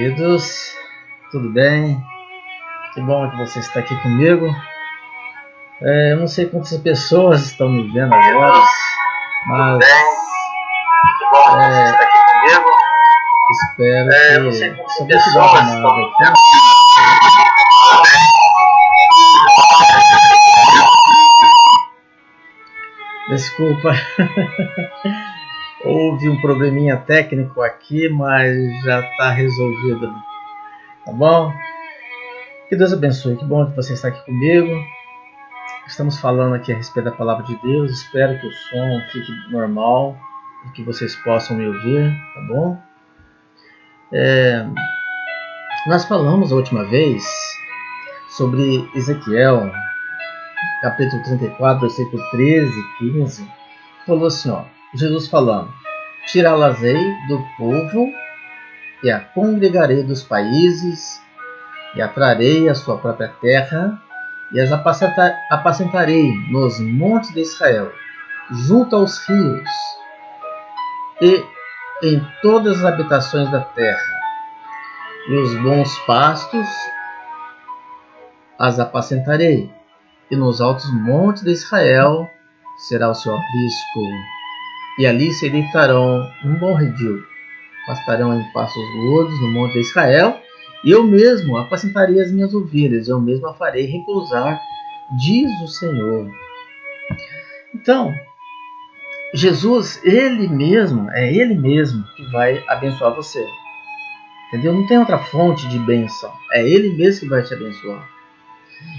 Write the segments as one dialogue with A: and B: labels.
A: queridos, tudo bem? Que bom que você está aqui comigo. Eu não sei quantas pessoas estão me vendo agora, mas
B: que bom que você está aqui comigo.
A: Espero
B: não sei
A: que
B: quantas
A: só
B: pessoas
A: vou
B: estão me
A: aqui.
B: vendo.
A: Desculpa, houve um probleminha técnico aqui, mas já está resolvido, tá bom? Que Deus abençoe, que bom que você está aqui comigo. Estamos falando aqui a respeito da palavra de Deus. Espero que o som fique normal e que vocês possam me ouvir, tá bom? Nós falamos a última vez sobre Ezequiel, capítulo 34, versículo 13 e 15. Falou assim, ó, Jesus falando: tirá-las-ei do povo e a congregarei dos países e a trarei à sua própria terra e as apacentarei nos montes de Israel, junto aos rios e em todas as habitações da terra, e os bons pastos as apacentarei, e nos altos montes de Israel será o seu aprisco, e ali se deitarão um bom redil, pastarão em pastos gordos no monte de Israel, e eu mesmo apacentarei as minhas ovelhas, eu mesmo a farei repousar, diz o Senhor. Então, Jesus, Ele mesmo que vai abençoar você. Entendeu? Não tem outra fonte de bênção. É Ele mesmo que vai te abençoar.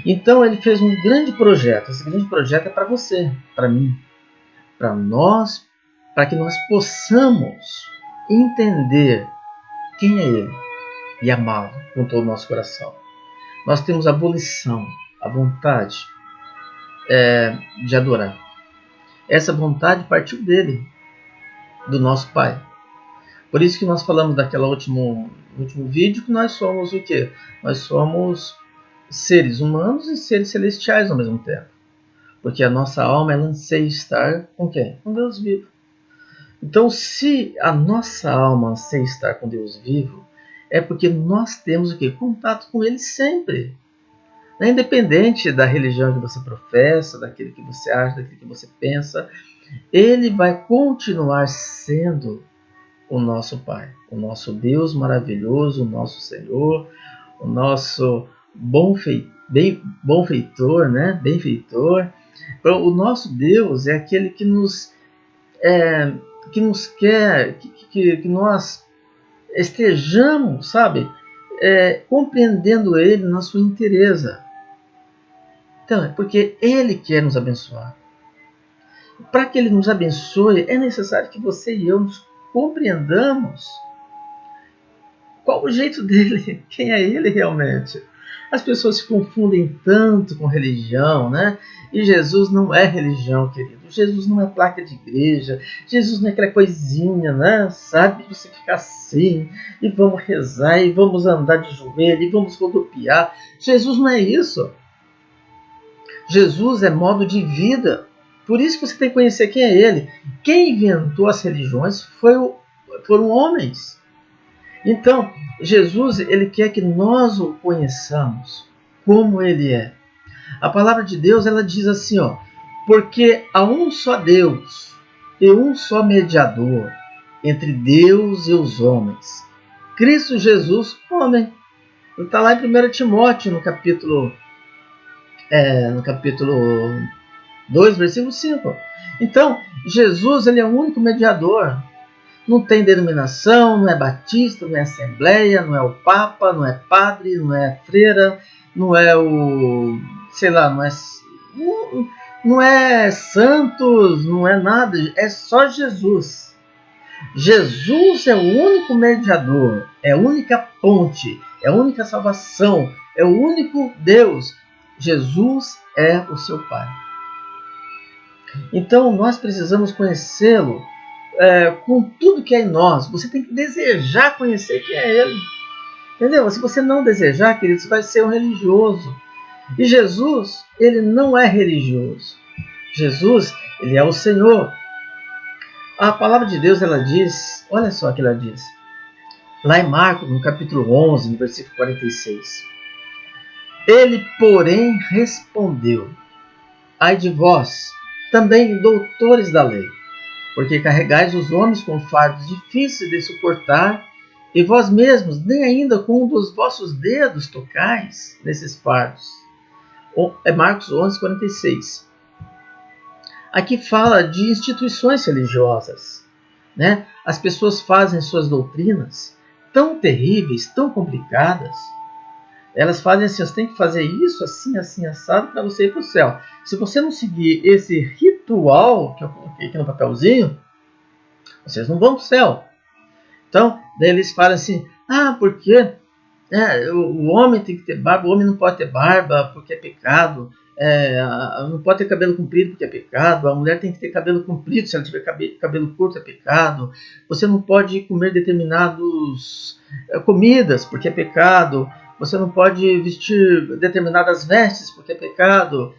A: Então, Ele fez um grande projeto. Esse grande projeto é para você, para mim, para nós, para que nós possamos entender quem é Ele e amá-lo com todo o nosso coração. Nós temos a abolição, a vontade de adorar. Essa vontade partiu dele, do nosso Pai. Por isso que nós falamos daquele último vídeo que nós somos o quê? Nós somos seres humanos e seres celestiais ao mesmo tempo. Porque a nossa alma ela anseia estar com quem? Com Deus vivo. Então, se a nossa alma anseia estar com Deus vivo, é porque nós temos o quê? Contato com Ele sempre. Independente da religião que você professa, daquilo que você acha, daquilo que você pensa, Ele vai continuar sendo o nosso Pai, o nosso Deus maravilhoso, o nosso Senhor, o nosso benfeitor, né? Benfeitor. O nosso Deus é aquele que nos quer que nós estejamos, sabe, compreendendo Ele na sua inteireza. Então, é porque Ele quer nos abençoar. Para que Ele nos abençoe, é necessário que você e eu nos compreendamos qual o jeito dele, quem é Ele realmente. As pessoas se confundem tanto com religião, né? E Jesus não é religião, querido. Jesus não é placa de igreja. Jesus não é aquela coisinha, né? Sabe? Você ficar assim, e vamos rezar, e vamos andar de joelho, e vamos rodopiar. Jesus não é isso. Jesus é modo de vida. Por isso que você tem que conhecer quem é Ele. Quem inventou as religiões foram homens. Então, Jesus, Ele quer que nós o conheçamos como Ele é. A palavra de Deus, ela diz assim, ó, porque há um só Deus e um só mediador entre Deus e os homens, Cristo Jesus, homem. Está lá em 1 Timóteo, no capítulo 2, versículo 5. Então, Jesus, ele é o único mediador. Não tem denominação, não é batista, não é assembleia, não é o papa, não é padre, não é freira, não é o, sei lá, não é santos, não é nada, é só Jesus. Jesus é o único mediador, é a única ponte, é a única salvação, é o único Deus. Jesus é o seu Pai. Então nós precisamos conhecê-lo com tudo que é em nós. Você tem que desejar conhecer quem é Ele. Entendeu? Se você não desejar, querido, você vai ser um religioso. E Jesus, Ele não é religioso. Jesus, Ele é o Senhor. A palavra de Deus, ela diz, olha só o que ela diz. Lá em Marcos, no capítulo 11, no versículo 46. Ele, porém, respondeu: ai de vós, também doutores da lei, porque carregais os homens com fardos difíceis de suportar, e vós mesmos nem ainda com um dos vossos dedos tocais nesses fardos. É Marcos 11, 46. Aqui fala de instituições religiosas, né? As pessoas fazem suas doutrinas tão terríveis, tão complicadas. Elas fazem assim: você tem que fazer isso, assim, assim, assado, para você ir para o céu. Se você não seguir esse ritual que eu coloquei aqui no papelzinho, vocês não vão para o céu. Então, daí eles falam assim: porque o homem tem que ter barba, o homem não pode ter barba porque é pecado, não pode ter cabelo comprido porque é pecado, a mulher tem que ter cabelo comprido, se ela tiver cabelo curto é pecado, você não pode comer determinadas comidas porque é pecado, você não pode vestir determinadas vestes porque é pecado,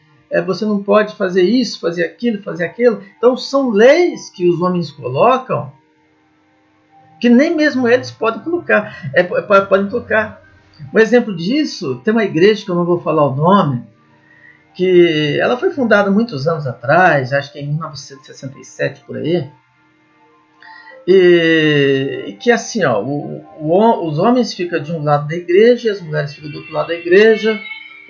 A: você não pode fazer isso, fazer aquilo. Então são leis que os homens colocam que nem mesmo eles podem colocar, podem tocar. Um exemplo disso, tem uma igreja que eu não vou falar o nome, que ela foi fundada muitos anos atrás, acho que em 1967 por aí, e que assim, os homens ficam de um lado da igreja, as mulheres ficam do outro lado da igreja,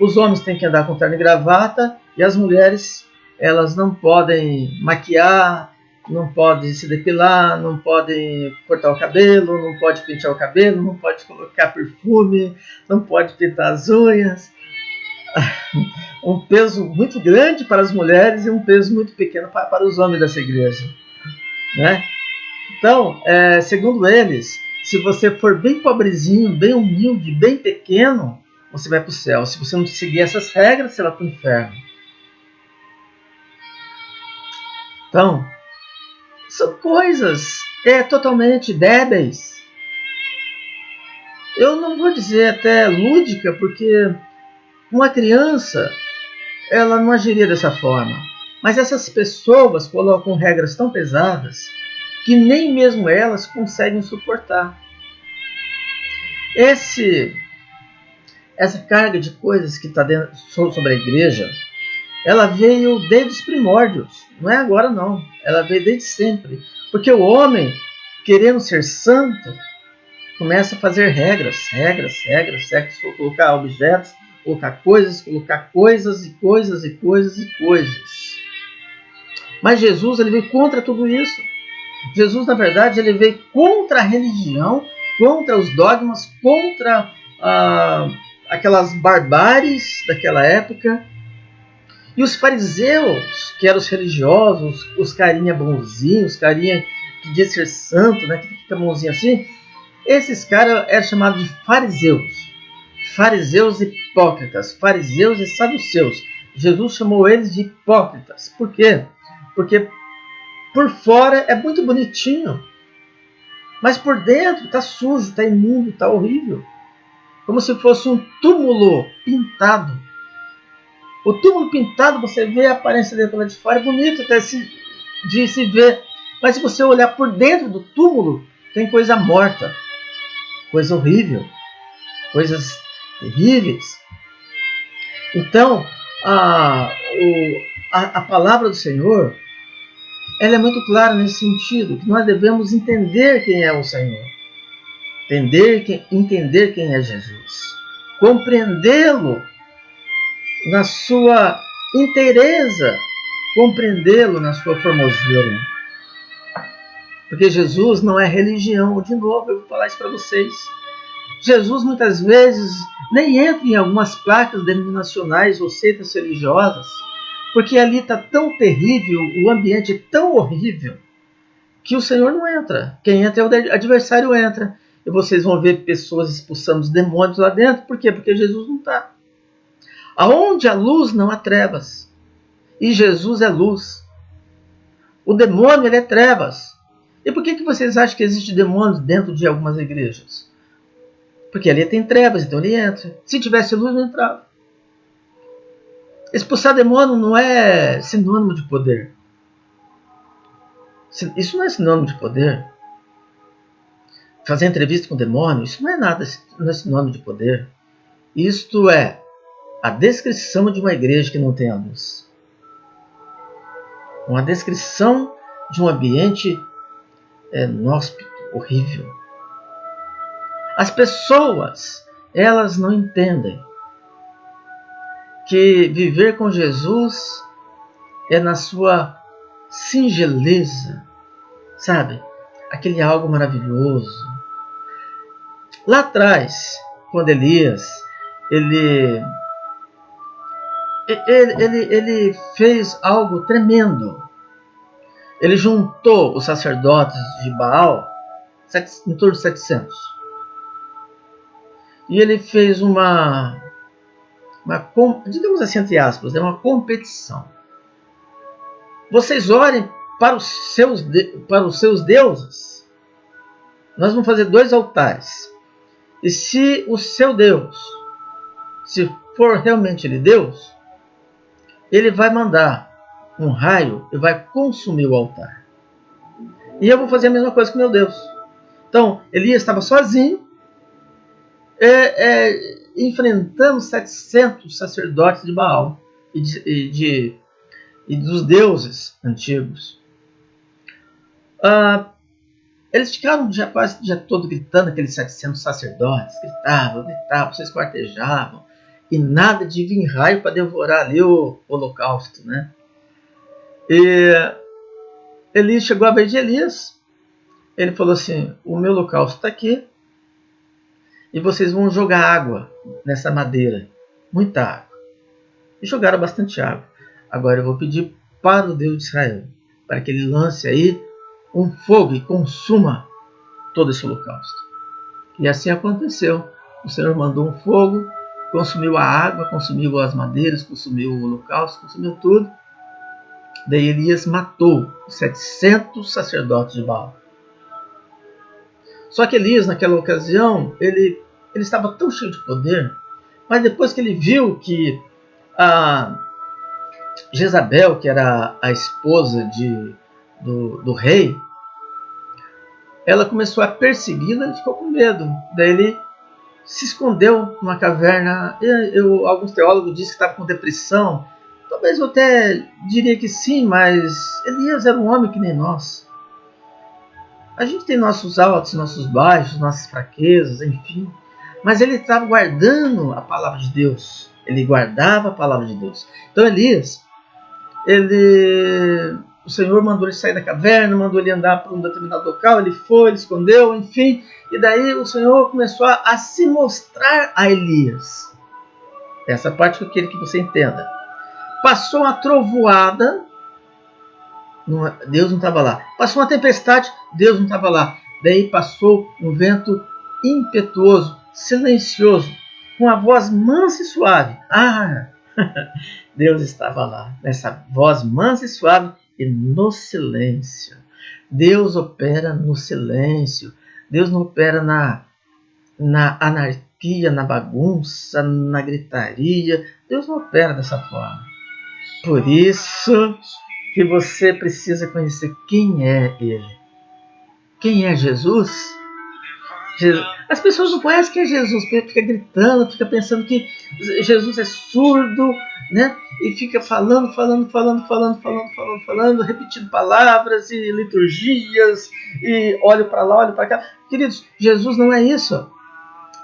A: os homens têm que andar com terno e gravata, e as mulheres, elas não podem maquiar, não podem se depilar, não podem cortar o cabelo, não pode pentear o cabelo, não pode colocar perfume, não pode pintar as unhas. Um peso muito grande para as mulheres e um peso muito pequeno para os homens dessa igreja, né? Então, segundo eles, se você for bem pobrezinho, bem humilde, bem pequeno, você vai para o céu. Se você não seguir essas regras, você vai para o inferno. Então, são coisas totalmente débeis. Eu não vou dizer até lúdica, porque uma criança, ela não agiria dessa forma. Mas essas pessoas colocam regras tão pesadas que nem mesmo elas conseguem suportar. Essa carga de coisas que está sobre a igreja, ela veio desde os primórdios. Não é agora não. Ela veio desde sempre. Porque o homem, querendo ser santo, começa a fazer regras, colocar objetos, colocar coisas e coisas. Mas Jesus, ele veio contra tudo isso. Jesus, na verdade, ele veio contra a religião, contra os dogmas, contra aquelas barbáries daquela época. E os fariseus, que eram os religiosos, os carinha bonzinhos, os carinha que diz ser santo, né, que fica a mãozinha assim, esses caras eram chamados de fariseus. Fariseus hipócritas, fariseus e saduceus. Jesus chamou eles de hipócritas. Por quê? Porque por fora é muito bonitinho, mas por dentro está sujo, está imundo, está horrível. Como se fosse um túmulo pintado. O túmulo pintado, você vê a aparência dele lá de fora, é bonito até de se ver. Mas se você olhar por dentro do túmulo, tem coisa morta, coisa horrível, coisas terríveis. Então, a palavra do Senhor, ela é muito clara nesse sentido, que nós devemos entender quem é o Senhor, entender quem é Jesus, compreendê-lo na sua inteireza, compreendê-lo na sua formosura. Porque Jesus não é religião. De novo, eu vou falar isso para vocês. Jesus muitas vezes nem entra em algumas placas denominacionais ou seitas religiosas, porque ali está tão terrível, o ambiente é tão horrível, que o Senhor não entra. Quem entra é o adversário entra. E vocês vão ver pessoas expulsando os demônios lá dentro. Por quê? Porque Jesus não está. Aonde há luz, não há trevas. E Jesus é luz. O demônio, ele é trevas. E por que vocês acham que existe demônios dentro de algumas igrejas? Porque ali tem trevas, então ele entra. Se tivesse luz, não entrava. Expulsar demônio não é sinônimo de poder. Isso não é sinônimo de poder. fazer entrevista com o demônio, isso não é nada, não é sinônimo de poder. Isto é a descrição de uma igreja que não tem a luz. Uma descrição de um ambiente inóspito, horrível. As pessoas, elas não entendem que viver com Jesus é na sua singeleza, sabe? Aquele algo maravilhoso. Lá atrás, quando Elias, ele fez algo tremendo. Ele juntou os sacerdotes de Baal, em torno de 700. E ele fez digamos assim, entre aspas, uma competição. Vocês orem para os seus deuses. Nós vamos fazer 2 altares. E se o seu Deus, se for realmente ele Deus, ele vai mandar um raio e vai consumir o altar. E eu vou fazer a mesma coisa com meu Deus. Então, Elias estava sozinho, enfrentando 700 sacerdotes de Baal e dos deuses antigos. Eles ficaram quase o dia todo gritando, aqueles 700 sacerdotes, gritavam, vocês quartejavam, e nada de vir raio para devorar ali o holocausto, né? E Elias chegou a vez de Elias, ele falou assim, o meu holocausto está aqui, e vocês vão jogar água nessa madeira, muita água. E jogaram bastante água. Agora eu vou pedir para o Deus de Israel, para que ele lance aí um fogo e consuma todo esse holocausto. E assim aconteceu. O Senhor mandou um fogo, consumiu a água, consumiu as madeiras, consumiu o holocausto, consumiu tudo. Daí Elias matou os 700 sacerdotes de Baal. Só que Elias, naquela ocasião, ele estava tão cheio de poder, mas depois que ele viu que a Jezabel, que era a esposa do rei, ela começou a persegui-la, ele ficou com medo. Daí ele se escondeu numa caverna. Alguns teólogos dizem que estava com depressão. Talvez eu até diria que sim, mas Elias era um homem que nem nós. A gente tem nossos altos, nossos baixos, nossas fraquezas, enfim. Mas ele estava guardando a palavra de Deus. Ele guardava a palavra de Deus. Então Elias, o Senhor mandou ele sair da caverna, mandou ele andar para um determinado local, ele foi, ele escondeu, enfim. E daí o Senhor começou a se mostrar a Elias. Essa parte que eu quero que você entenda. Passou uma trovoada, Deus não estava lá. Passou uma tempestade, Deus não estava lá. Daí passou um vento impetuoso, silencioso, com a voz mansa e suave. Deus estava lá, nessa voz mansa e suave e no silêncio. Deus opera no silêncio. Deus não opera na anarquia, na bagunça, na gritaria. Deus não opera dessa forma. Por isso que você precisa conhecer quem é Ele. Quem é Jesus? As pessoas não conhecem quem é Jesus, fica gritando, fica pensando que Jesus é surdo, né? E fica falando, repetindo palavras e liturgias, e olho para lá, olho para cá. Queridos, Jesus não é isso.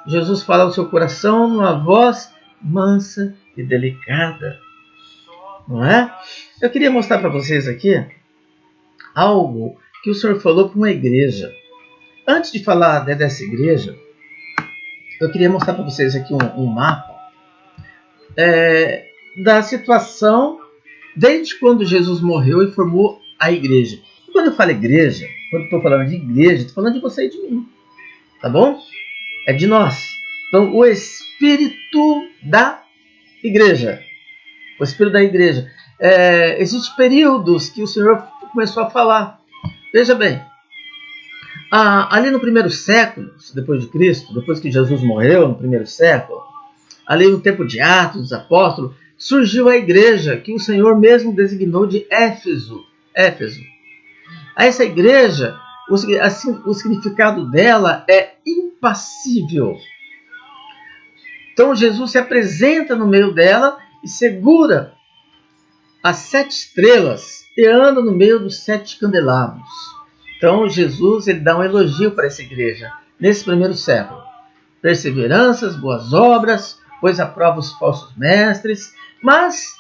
A: Jesus fala ao seu coração numa voz mansa e delicada, não é? Eu queria mostrar para vocês aqui algo que o Senhor falou para uma igreja. Antes de falar dessa igreja, eu queria mostrar para vocês aqui um mapa da situação desde quando Jesus morreu e formou a igreja. E quando eu falo igreja, quando estou falando de igreja, estou falando de você e de mim. Tá bom? É de nós. Então, o Espírito da igreja. O Espírito da igreja. Existem períodos que o Senhor começou a falar. Veja bem. Ali no primeiro século, depois de Cristo, depois que Jesus morreu, no primeiro século, ali no tempo de Atos, dos Apóstolos, surgiu a igreja que o Senhor mesmo designou de Éfeso. A essa igreja, o significado dela é impassível. Então Jesus se apresenta no meio dela e segura as 7 estrelas e anda no meio dos 7 candelabros. Então Jesus ele dá um elogio para essa igreja nesse primeiro século. Perseveranças, boas obras, pois aprova os falsos mestres, mas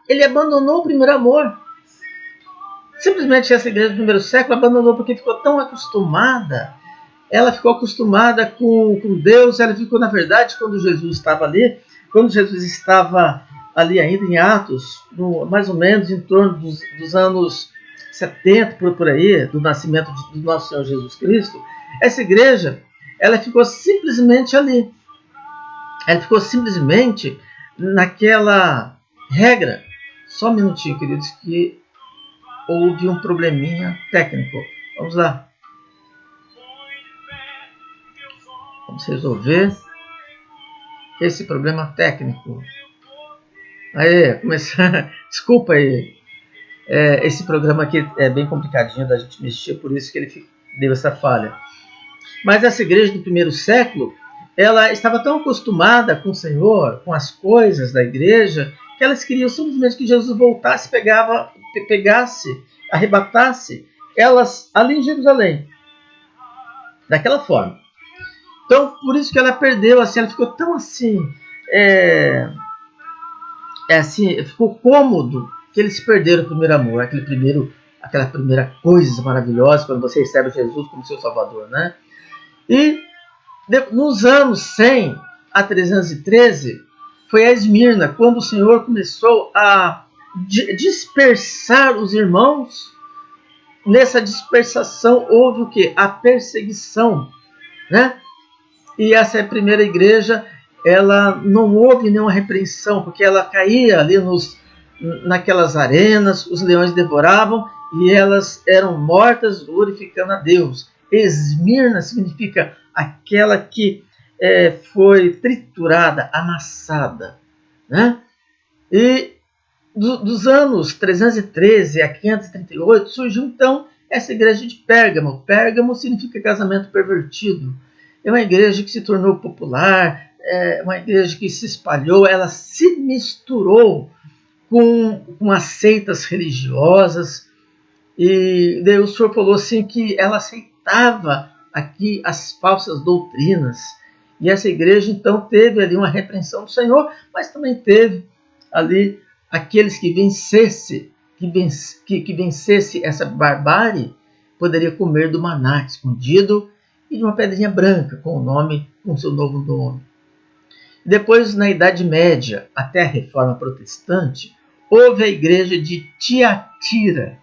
A: ele abandonou o primeiro amor. Simplesmente essa igreja do primeiro século abandonou porque ficou tão acostumada. Ela ficou acostumada com Deus. Ela ficou, na verdade, quando Jesus estava ali ainda em Atos, mais ou menos em torno dos anos 70, por aí, do nascimento do nosso Senhor Jesus Cristo, essa igreja, ela ficou simplesmente ali. Ela ficou simplesmente naquela regra. Só um minutinho, queridos, que houve um probleminha técnico. Vamos lá. Vamos resolver esse problema técnico. Aí, começar. Desculpa aí. Esse programa aqui é bem complicadinho da gente mexer, por isso que ele deu essa falha. Mas essa igreja do primeiro século, ela estava tão acostumada com o Senhor, com as coisas da igreja, que elas queriam simplesmente que Jesus voltasse, pegasse, arrebatasse elas ali em Jerusalém. Daquela forma. Então, por isso que ela perdeu, assim, ela ficou tão assim, ficou cômodo que eles perderam o primeiro amor, aquela primeira coisa maravilhosa quando você recebe Jesus como seu Salvador, né? E nos anos 100 a 313 foi a Esmirna, quando o Senhor começou a dispersar os irmãos. Nessa dispersação houve o quê? A perseguição, né? E essa primeira igreja, ela não houve nenhuma repreensão, porque ela caía ali naquelas arenas, os leões devoravam e elas eram mortas glorificando a Deus. Esmirna significa aquela que foi triturada, amassada, né? E dos anos 313 a 538 surgiu então essa igreja de Pérgamo. Pérgamo significa casamento pervertido. É uma igreja que se tornou popular, é uma igreja que se espalhou, ela se misturou com as seitas religiosas. E daí o Senhor falou assim que ela aceitava aqui as falsas doutrinas. E essa igreja então teve ali uma repreensão do Senhor, mas também teve ali aqueles que vencesse essa barbárie, poderia comer do maná escondido e de uma pedrinha branca com seu novo nome. Depois, na Idade Média, até a Reforma Protestante, houve a igreja de Tiatira.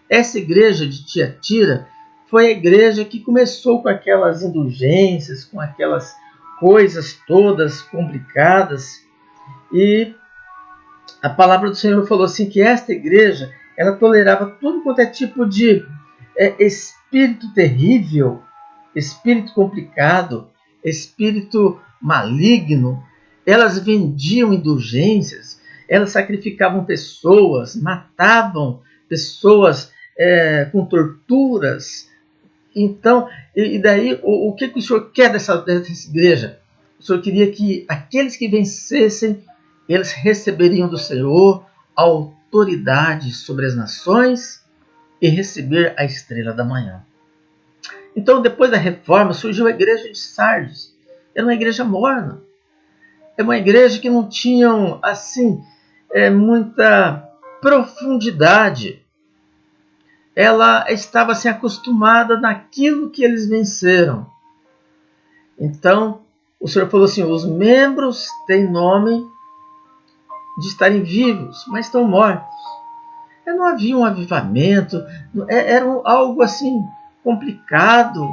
A: Essa igreja de Tiatira foi a igreja que começou com aquelas indulgências, com aquelas coisas todas complicadas. E a palavra do Senhor falou assim que esta igreja, ela tolerava tudo quanto é tipo de espírito terrível, espírito complicado, espírito maligno. Elas vendiam indulgências, elas sacrificavam pessoas, matavam pessoas com torturas. Então, e daí, o que o Senhor quer dessa igreja? O Senhor queria que aqueles que vencessem, eles receberiam do Senhor autoridade sobre as nações e receber a estrela da manhã. Então, depois da reforma, surgiu a igreja de Sardes. Era uma igreja morna. É uma igreja que não tinha, assim, muita profundidade. Ela estava assim, acostumada naquilo que eles venceram. Então, o Senhor falou assim, os membros têm nome de estarem vivos, mas estão mortos. Não havia um avivamento, era algo assim complicado,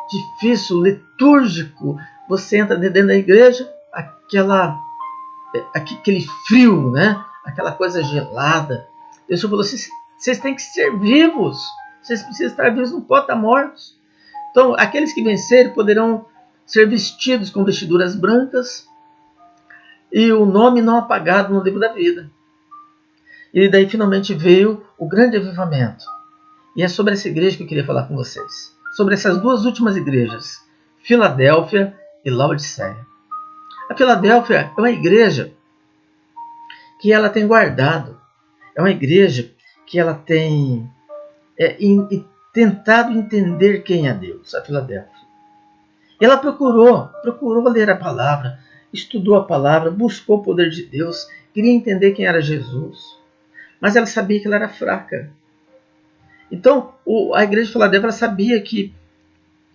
A: difícil, litúrgico. Você entra dentro da igreja, aquele frio, né? Aquela coisa gelada. Deus falou assim, vocês têm que ser vivos, vocês precisam estar vivos, não podem estar mortos. Então, aqueles que vencerem poderão ser vestidos com vestiduras brancas e o nome não apagado no livro da vida. E daí finalmente veio o grande avivamento. E é sobre essa igreja que eu queria falar com vocês. Sobre essas duas últimas igrejas, Filadélfia e Laodiceia. A Filadélfia é uma igreja que ela tem guardado. É uma igreja que ela tem tentado entender quem é Deus, a Filadélfia. E ela procurou ler a palavra, estudou a palavra, buscou o poder de Deus, queria entender quem era Jesus. Mas ela sabia que ela era fraca. Então, a igreja de Filadélfia sabia que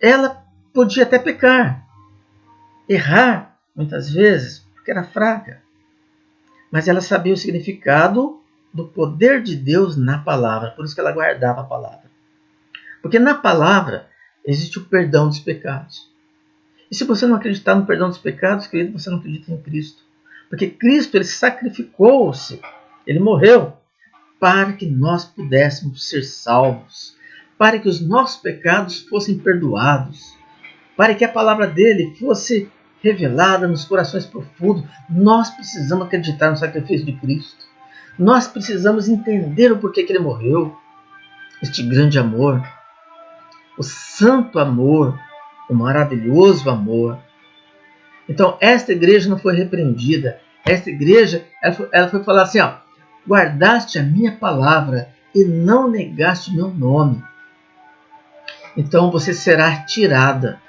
A: ela podia até pecar, errar, muitas vezes, porque era fraca. Mas ela sabia o significado do poder de Deus na palavra, por isso que ela guardava a palavra. Porque na palavra existe o perdão dos pecados. E se você não acreditar no perdão dos pecados, querido, você não acredita em Cristo. Porque Cristo, ele sacrificou-se, ele morreu para que nós pudéssemos ser salvos, para que os nossos pecados fossem perdoados, para que a palavra dele fosse revelada nos corações profundos. Nós precisamos acreditar no sacrifício de Cristo. Nós precisamos entender o porquê que ele morreu. Este grande amor, o santo amor, o maravilhoso amor. Então, esta igreja não foi repreendida. Esta igreja, ela foi falar assim, ó, guardaste a minha palavra e não negaste o meu nome. Então você será tirada.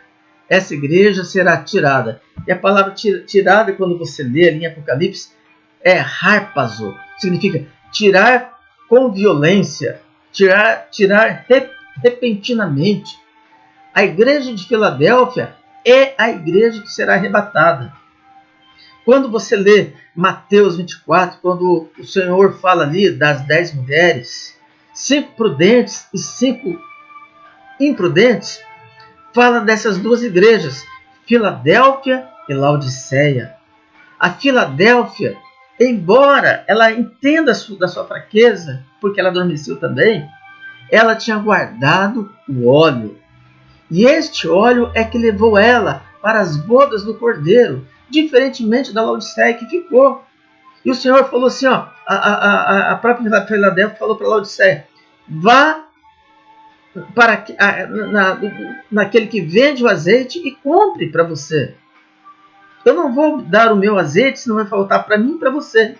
A: Essa igreja será tirada. E a palavra tirada, quando você lê ali em Apocalipse, é harpazo. Significa tirar com violência, tirar repentinamente. A igreja de Filadélfia é a igreja que será arrebatada. Quando você lê Mateus 24, quando o Senhor fala ali das 10 mulheres, 5 prudentes e 5 imprudentes, fala dessas duas igrejas, Filadélfia e Laodiceia. A Filadélfia, embora ela entenda da sua fraqueza, porque ela adormeceu também, ela tinha guardado o óleo. E este óleo é que levou ela para as bodas do Cordeiro, diferentemente da Laodiceia que ficou. E o Senhor falou assim, ó, a própria Filadélfia falou para a Laodiceia, vá para naquele que vende o azeite e compre para você. Eu não vou dar o meu azeite, senão vai faltar para mim e para você.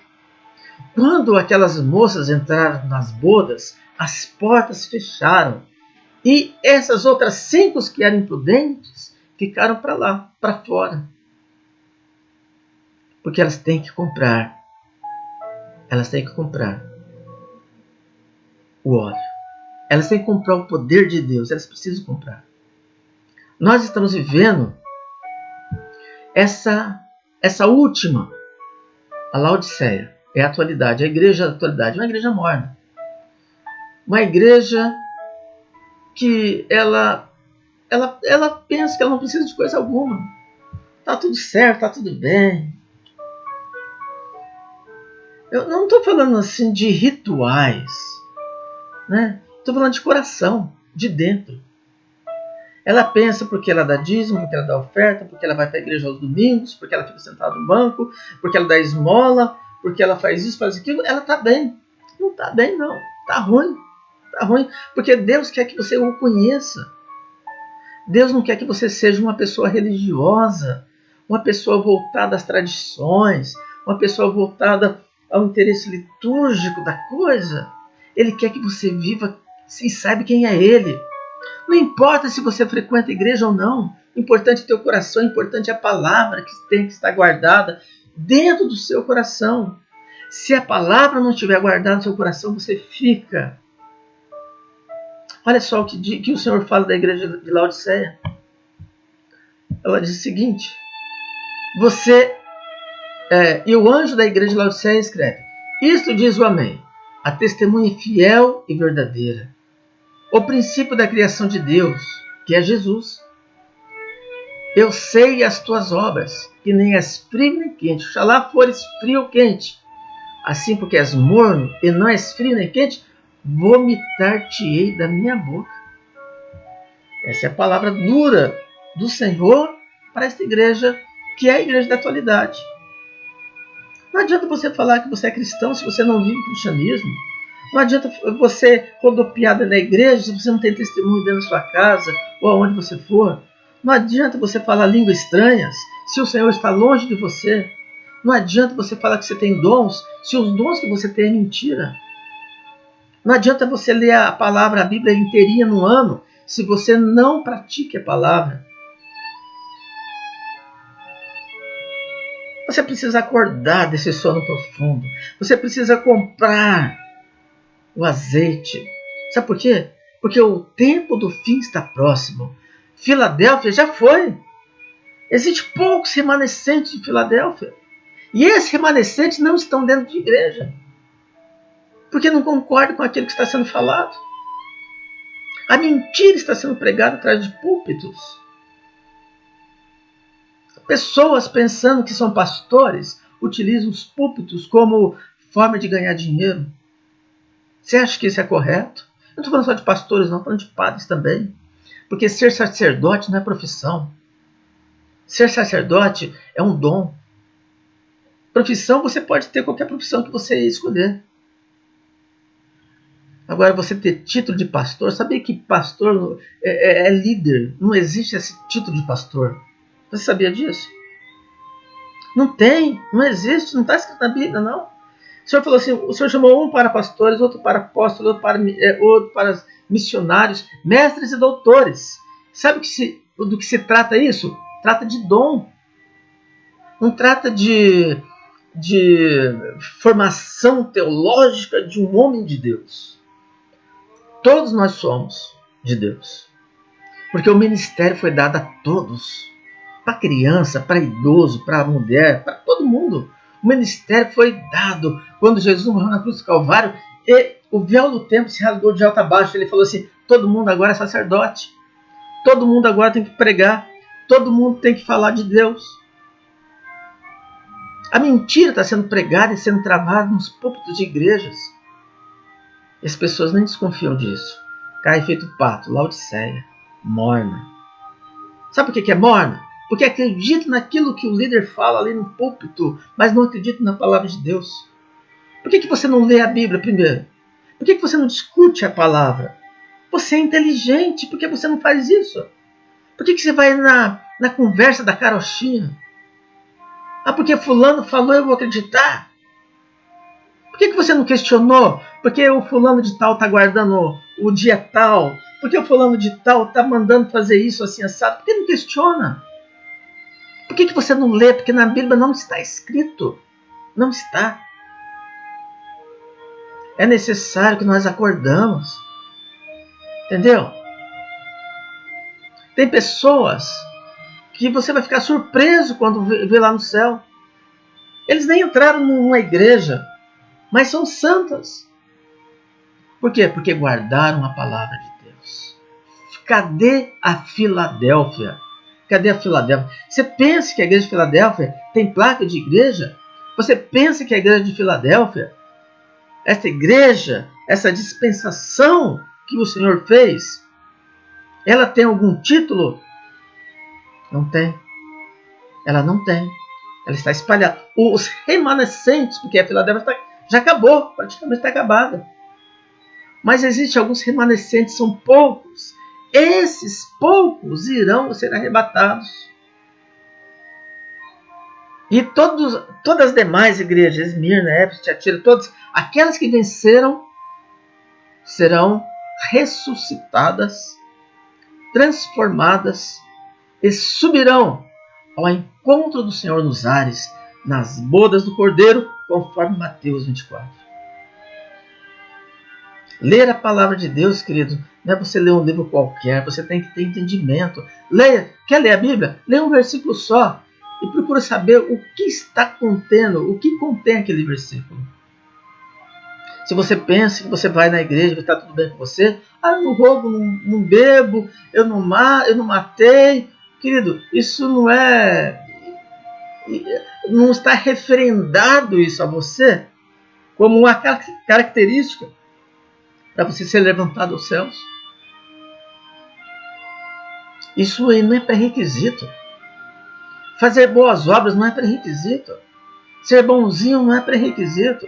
A: Quando aquelas moças entraram nas bodas, as portas fecharam. E essas outras 5 que eram imprudentes ficaram para lá, para fora. Porque elas têm que comprar. Elas têm que comprar o óleo. Elas têm que comprar o poder de Deus. Elas precisam comprar. Nós estamos vivendo essa última, a Laodiceia. É a atualidade, a igreja da atualidade. Uma igreja morna. Uma igreja que ela pensa que ela não precisa de coisa alguma. Está tudo certo, está tudo bem. Eu não estou falando assim de rituais, né? Estou falando de coração, de dentro. Ela pensa porque ela dá dízimo, porque ela dá oferta, porque ela vai para a igreja aos domingos, porque ela fica sentada no banco, porque ela dá esmola, porque ela faz isso, faz aquilo. Ela está bem. Não está bem, não. Está ruim. Está ruim. Porque Deus quer que você o conheça. Deus não quer que você seja uma pessoa religiosa, uma pessoa voltada às tradições, uma pessoa voltada ao interesse litúrgico da coisa. Ele quer que você viva e saiba quem é Ele. Não importa se você frequenta a igreja ou não. O importante é o teu coração, o importante é a palavra que tem que estar guardada dentro do seu coração. Se a palavra não estiver guardada no seu coração, você fica. Olha só o que o Senhor fala da igreja de Laodiceia. Ela diz o seguinte: e o anjo da igreja de Laodiceia escreve: isto diz o Amém, a testemunha fiel e verdadeira, o princípio da criação de Deus, que é Jesus. Eu sei as tuas obras, que nem és frio nem quente. Oxalá fores frio ou quente. Assim, porque és morno e não és frio nem quente, vomitar-te-ei da minha boca. Essa é a palavra dura do Senhor para esta igreja, que é a igreja da atualidade. Não adianta você falar que você é cristão se você não vive o cristianismo. Não adianta você rodopiar na igreja se você não tem testemunho dentro da sua casa ou aonde você for. Não adianta você falar línguas estranhas se o Senhor está longe de você. Não adianta você falar que você tem dons se os dons que você tem é mentira. Não adianta você ler a palavra, a Bíblia inteirinha no ano, se você não pratica a palavra. Você precisa acordar desse sono profundo. Você precisa comprar o azeite. Sabe por quê? Porque o tempo do fim está próximo. Filadélfia já foi. Existem poucos remanescentes de Filadélfia. E esses remanescentes não estão dentro de igreja. Porque não concordam com aquilo que está sendo falado. A mentira está sendo pregada atrás de púlpitos. Pessoas pensando que são pastores utilizam os púlpitos como forma de ganhar dinheiro. Você acha que isso é correto? Eu não estou falando só de pastores, não, estou falando de padres também. Porque ser sacerdote não é profissão. Ser sacerdote é um dom. Profissão, você pode ter qualquer profissão que você escolher. Agora, você ter título de pastor, sabia que pastor é líder? Não existe esse título de pastor. Você sabia disso? Não tem, não existe, não está escrito na Bíblia, não. O Senhor falou assim, o Senhor chamou um para pastores, outro para apóstolos, outro para missionários, mestres e doutores. Sabe do que se trata isso? Trata de dom. Não trata de formação teológica de um homem de Deus. Todos nós somos de Deus. Porque o ministério foi dado a todos. Para criança, para idoso, para mulher, para todo mundo. O ministério foi dado quando Jesus morreu na cruz do Calvário. E o véu do templo se rasgou de alto a baixo. Ele falou assim, todo mundo agora é sacerdote. Todo mundo agora tem que pregar. Todo mundo tem que falar de Deus. A mentira está sendo pregada e sendo travada nos púlpitos de igrejas. E as pessoas nem desconfiam disso. Cai feito pato, Laodiceia, morna. Sabe por que é morna? Porque acredita naquilo que o líder fala ali no púlpito, mas não acredita na palavra de Deus. Por que você não lê a Bíblia primeiro? Por que você não discute a palavra? Você é inteligente, por que você não faz isso? Por que você vai na conversa da carochinha? Ah, porque fulano falou, eu vou acreditar. Por que você não questionou? Porque o fulano de tal está guardando o dia tal? Por que o fulano de tal está mandando fazer isso assim assado? Por que não questiona? Por que você não lê? Porque na Bíblia não está escrito. Não está. É necessário que nós acordamos. Entendeu? Tem pessoas que você vai ficar surpreso quando vê lá no céu. Eles nem entraram numa igreja, mas são santas. Por quê? Porque guardaram a palavra de Deus. Cadê a Filadélfia? Cadê a Filadélfia? Você pensa que a igreja de Filadélfia tem placa de igreja? Você pensa que a igreja de Filadélfia, essa igreja, essa dispensação que o Senhor fez, ela tem algum título? Não tem. Ela não tem. Ela está espalhada. Os remanescentes, porque a Filadélfia já acabou, praticamente está acabada. Mas existem alguns remanescentes, são poucos. Esses poucos irão ser arrebatados. E todas as demais igrejas, Esmirna, Éfeso, Tiatira, todas aquelas que venceram, serão ressuscitadas, transformadas e subirão ao encontro do Senhor nos ares, nas bodas do Cordeiro, conforme Mateus 24. Ler a palavra de Deus, querido, não é você ler um livro qualquer, você tem que ter entendimento. Leia, quer ler a Bíblia? Leia um versículo só e procura saber o que está contendo, o que contém aquele versículo. Se você pensa que você vai na igreja e está tudo bem com você, eu não roubo, não bebo, eu não matei. Querido, isso não está referendado isso a você como uma característica para você ser levantado aos céus. Isso aí não é pré-requisito. Fazer boas obras não é pré-requisito. Ser bonzinho não é pré-requisito.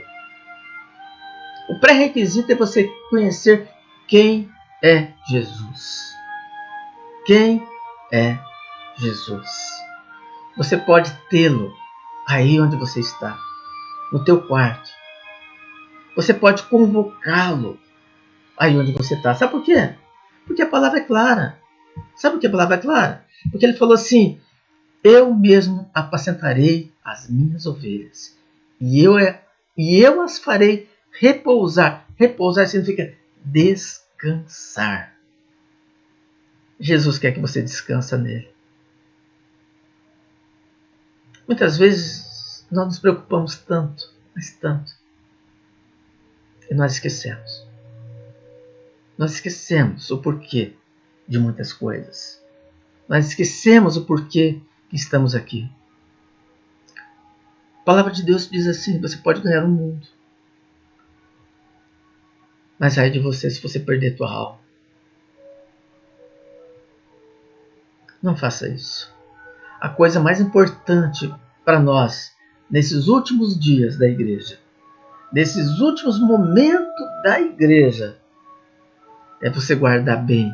A: O pré-requisito é você conhecer quem é Jesus. Quem é Jesus? Você pode tê-lo aí onde você está, no teu quarto. Você pode convocá-lo aí onde você está. Sabe por quê? Porque a palavra é clara. Sabe por que a palavra é clara? Porque ele falou assim: eu mesmo apacentarei as minhas ovelhas e eu as farei repousar. Repousar significa descansar. Jesus quer que você descanse nele. Muitas vezes nós nos preocupamos tanto, mas tanto, e nós esquecemos. Nós esquecemos o porquê de muitas coisas. Nós esquecemos o porquê que estamos aqui. A palavra de Deus diz assim: você pode ganhar o mundo, mas ai de você se você perder tua alma. Não faça isso. A coisa mais importante para nós, nesses últimos dias da igreja, nesses últimos momentos da igreja, é você guardar bem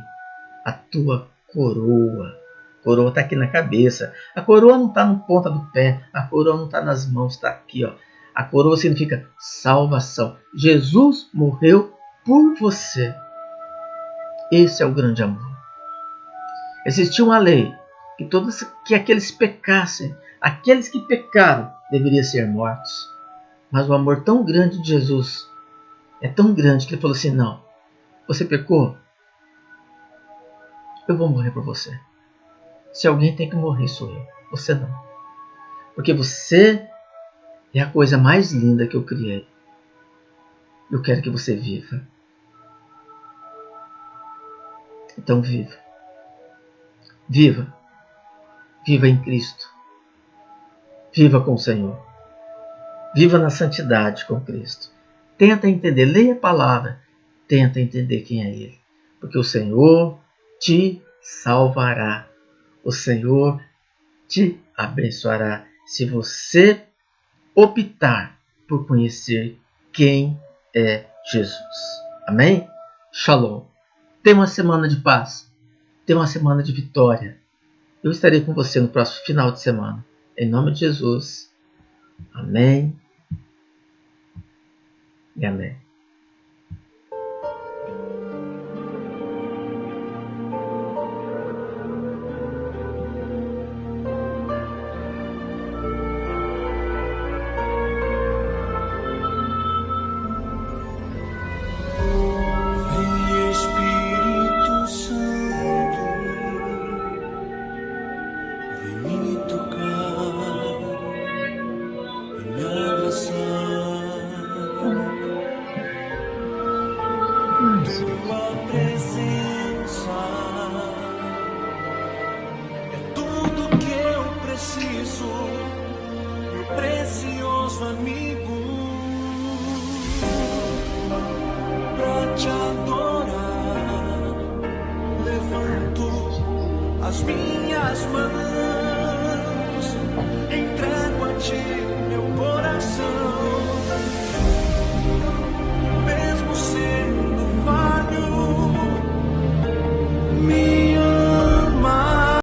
A: a tua coroa. A coroa está aqui na cabeça. A coroa não está na ponta do pé. A coroa não está nas mãos. Está aqui, ó. A coroa significa salvação. Jesus morreu por você. Esse é o grande amor. Existia uma lei que aqueles que pecassem, aqueles que pecaram deveriam ser mortos. Mas o amor tão grande de Jesus é tão grande que ele falou assim: não, você pecou? Eu vou morrer por você. Se alguém tem que morrer, sou eu. Você não. Porque você é a coisa mais linda que eu criei. Eu quero que você viva. Então viva. Viva. Viva em Cristo. Viva com o Senhor. Viva na santidade com Cristo. Tenta entender. Leia a palavra. Tenta entender quem é Ele. Porque o Senhor te salvará. O Senhor te abençoará se você optar por conhecer quem é Jesus. Amém? Shalom. Tenha uma semana de paz. Tenha uma semana de vitória. Eu estarei com você no próximo final de semana. Em nome de Jesus. Amém. E amém.
C: Tua presença é tudo que eu preciso, meu precioso amigo, pra te adorar. Levanto as minhas mãos.